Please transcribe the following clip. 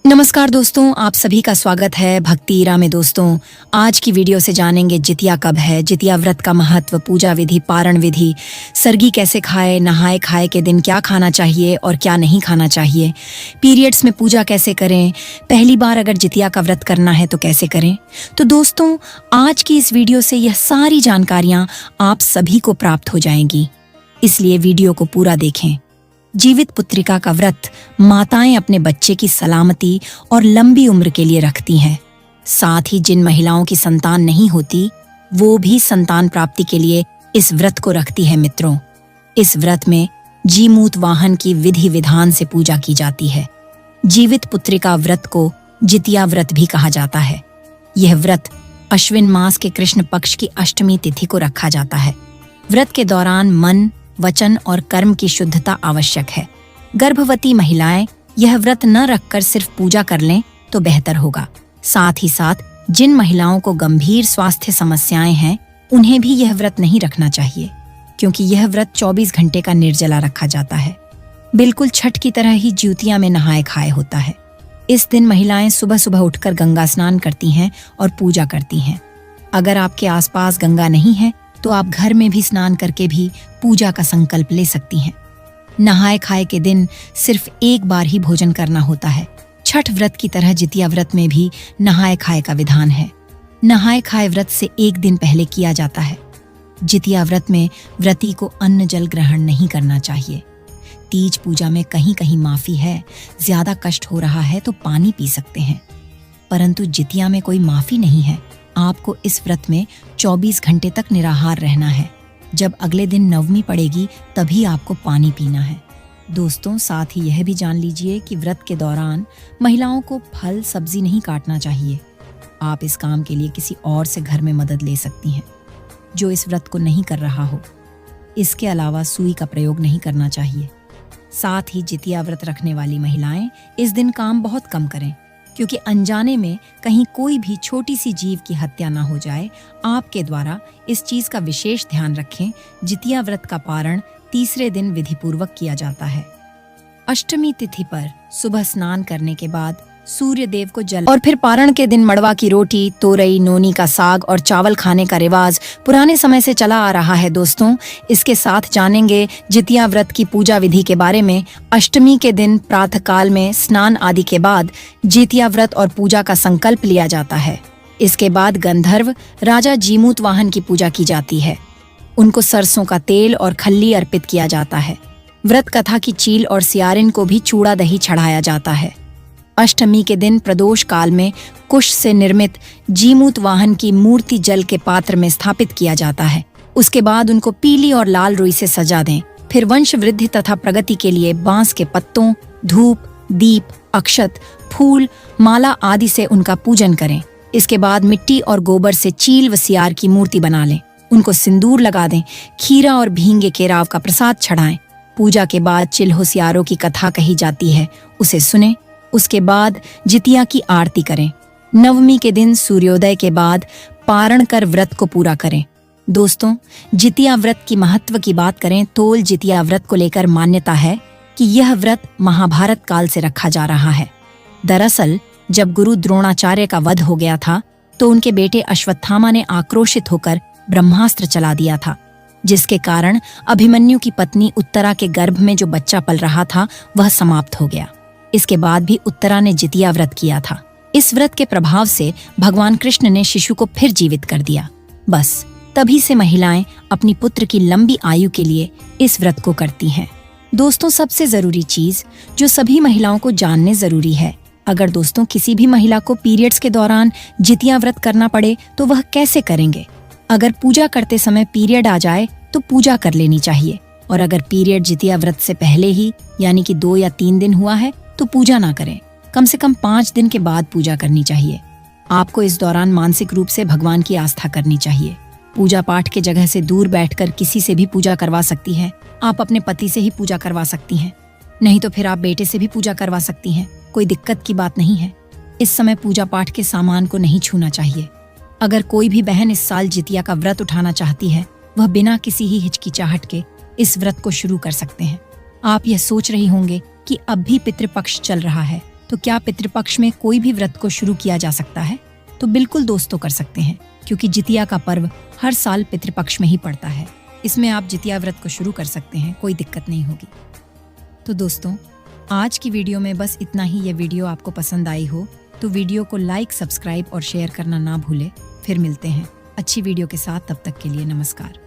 नमस्कार दोस्तों, आप सभी का स्वागत है भक्ति ईरा में। दोस्तों, आज की वीडियो से जानेंगे जितिया कब है, जितिया व्रत का महत्व, पूजा विधि, पारण विधि, सरगी कैसे खाए, नहाए खाए के दिन क्या खाना चाहिए और क्या नहीं खाना चाहिए, पीरियड्स में पूजा कैसे करें, पहली बार अगर जितिया का व्रत करना है तो कैसे करें। तो दोस्तों, आज की इस वीडियो से यह सारी जानकारियां आप सभी को प्राप्त हो जाएंगी, इसलिए वीडियो को पूरा देखें। जीवित पुत्रिका का व्रत माताएं अपने बच्चे की सलामती और लंबी उम्र के लिए रखती हैं। साथ ही जिन महिलाओं की संतान नहीं होती, वो भी संतान प्राप्ति के लिए इस व्रत को रखती है। मित्रों, इस व्रत में जीमूत वाहन की विधि विधान से पूजा की जाती है। जीवित पुत्रिका व्रत को जितिया व्रत भी कहा जाता है। यह व्रत अश्विन मास के कृष्ण पक्ष की अष्टमी तिथि को रखा जाता है। व्रत के दौरान मन, वचन और कर्म की शुद्धता आवश्यक है। गर्भवती महिलाएं यह व्रत न रखकर सिर्फ पूजा कर लें तो बेहतर होगा। साथ ही साथ जिन महिलाओं को गंभीर स्वास्थ्य समस्याएं हैं, उन्हें भी यह व्रत नहीं रखना चाहिए, क्योंकि यह व्रत 24 घंटे का निर्जला रखा जाता है। बिल्कुल छठ की तरह ही ज्योतिया में नहाए खाए होता है। इस दिन महिलाएं सुबह सुबह उठकर गंगा स्नान करती हैं और पूजा करती हैं। अगर आपके आसपास गंगा नहीं है तो आप घर में भी स्नान करके भी पूजा का संकल्प ले सकती हैं। नहाए खाए के दिन सिर्फ एक बार ही भोजन करना होता है। छठ व्रत की तरह जितिया व्रत में भी नहाए खाए का विधान है। नहाए खाए व्रत से एक दिन पहले किया जाता है। जितिया व्रत में व्रती को अन्न जल ग्रहण नहीं करना चाहिए। तीज पूजा में कहीं कहीं माफी है, ज्यादा कष्ट हो रहा है तो पानी पी सकते हैं, परंतु जितिया में कोई माफी नहीं है। आपको इस व्रत में 24 घंटे तक निराहार रहना है। जब अगले दिन नवमी पड़ेगी तभी आपको पानी पीना है। दोस्तों, साथ ही यह भी जान लीजिए कि व्रत के दौरान महिलाओं को फल सब्जी नहीं काटना चाहिए। आप इस काम के लिए किसी और से घर में मदद ले सकती हैं जो इस व्रत को नहीं कर रहा हो। इसके अलावा सुई का प्रयोग नहीं करना चाहिए। साथ ही जितिया व्रत रखने वाली महिलाएं इस दिन काम बहुत कम करें, क्योंकि अनजाने में कहीं कोई भी छोटी सी जीव की हत्या ना हो जाए। आपके द्वारा इस चीज का विशेष ध्यान रखें। जितिया व्रत का पारण तीसरे दिन विधिपूर्वक किया जाता है। अष्टमी तिथि पर सुबह स्नान करने के बाद सूर्य देव को जल और फिर पारण के दिन मड़वा की रोटी, तोरई, नोनी का साग और चावल खाने का रिवाज पुराने समय से चला आ रहा है। दोस्तों, इसके साथ जानेंगे जितिया व्रत की पूजा विधि के बारे में। अष्टमी के दिन प्रातः काल में स्नान आदि के बाद जितिया व्रत और पूजा का संकल्प लिया जाता है। इसके बाद गंधर्व राजा जीमूत वाहन की पूजा की जाती है। उनको सरसों का तेल और खल्ली अर्पित किया जाता है। व्रत कथा की चील और सियारिन को भी चूड़ा दही चढ़ाया जाता है। अष्टमी के दिन प्रदोष काल में कुश से निर्मित जीमूत वाहन की मूर्ति जल के पात्र में स्थापित किया जाता है। उसके बाद उनको पीली और लाल रुई से सजा दें। फिर वंश वृद्धि तथा प्रगति के लिए बांस के पत्तों, धूप, दीप, अक्षत, फूल, माला आदि से उनका पूजन करें। इसके बाद मिट्टी और गोबर से चील व सियार की मूर्ति बना लें। उनको सिंदूर लगा दें। खीरा और भींगे केराव का प्रसाद चढ़ाएं। पूजा के बाद चिल्हो सियारों की कथा कही जाती है, उसे सुने। उसके बाद जितिया की आरती करें। नवमी के दिन सूर्योदय के बाद पारण कर व्रत को पूरा करें। दोस्तों, जितिया व्रत की महत्व की बात करें तो जितिया व्रत को लेकर मान्यता है कि यह व्रत महाभारत काल से रखा जा रहा है। दरअसल जब गुरु द्रोणाचार्य का वध हो गया था तो उनके बेटे अश्वत्थामा ने आक्रोशित होकर ब्रह्मास्त्र चला दिया था, जिसके कारण अभिमन्यु की पत्नी उत्तरा के गर्भ में जो बच्चा पल रहा था वह समाप्त हो गया। इसके बाद भी उत्तरा ने जितिया व्रत किया था। इस व्रत के प्रभाव से भगवान कृष्ण ने शिशु को फिर जीवित कर दिया। बस तभी से महिलाएं अपनी पुत्र की लंबी आयु के लिए इस व्रत को करती हैं। दोस्तों, सबसे जरूरी चीज जो सभी महिलाओं को जानने जरूरी है, अगर दोस्तों किसी भी महिला को पीरियड्स के दौरान जितिया व्रत करना पड़े तो वह कैसे करेंगे। अगर पूजा करते समय पीरियड आ जाए तो पूजा कर लेनी चाहिए, और अगर पीरियड जितिया व्रत से पहले ही यानी कि 2 या 3 दिन हुआ है तो पूजा ना करें। कम से कम 5 दिन के बाद पूजा करनी चाहिए। आपको इस दौरान मानसिक रूप से भगवान की आस्था करनी चाहिए। पूजा पाठ के जगह से दूर बैठकर किसी से भी पूजा करवा सकती हैं। आप अपने पति से ही पूजा करवा सकती हैं, नहीं तो फिर आप बेटे से भी पूजा करवा सकती हैं। कोई दिक्कत की बात नहीं है। इस समय पूजा पाठ के सामान को नहीं छूना चाहिए। अगर कोई भी बहन इस साल जितिया का व्रत उठाना चाहती है, वह बिना किसी ही हिचकिचाहट के इस व्रत को शुरू कर सकते हैं। आप यह सोच रही होंगे कि अब भी पितृपक्ष चल रहा है, तो क्या पितृपक्ष में कोई भी व्रत को शुरू किया जा सकता है? तो बिल्कुल दोस्तों कर सकते हैं, क्योंकि जितिया का पर्व हर साल पितृपक्ष में ही पड़ता है। इसमें आप जितिया व्रत को शुरू कर सकते हैं, कोई दिक्कत नहीं होगी। तो दोस्तों, आज की वीडियो में बस इतना ही। ये वीडियो आपको पसंद आई हो तो वीडियो को लाइक, सब्सक्राइब और शेयर करना ना भूले। फिर मिलते हैं अच्छी वीडियो के साथ, तब तक के लिए नमस्कार।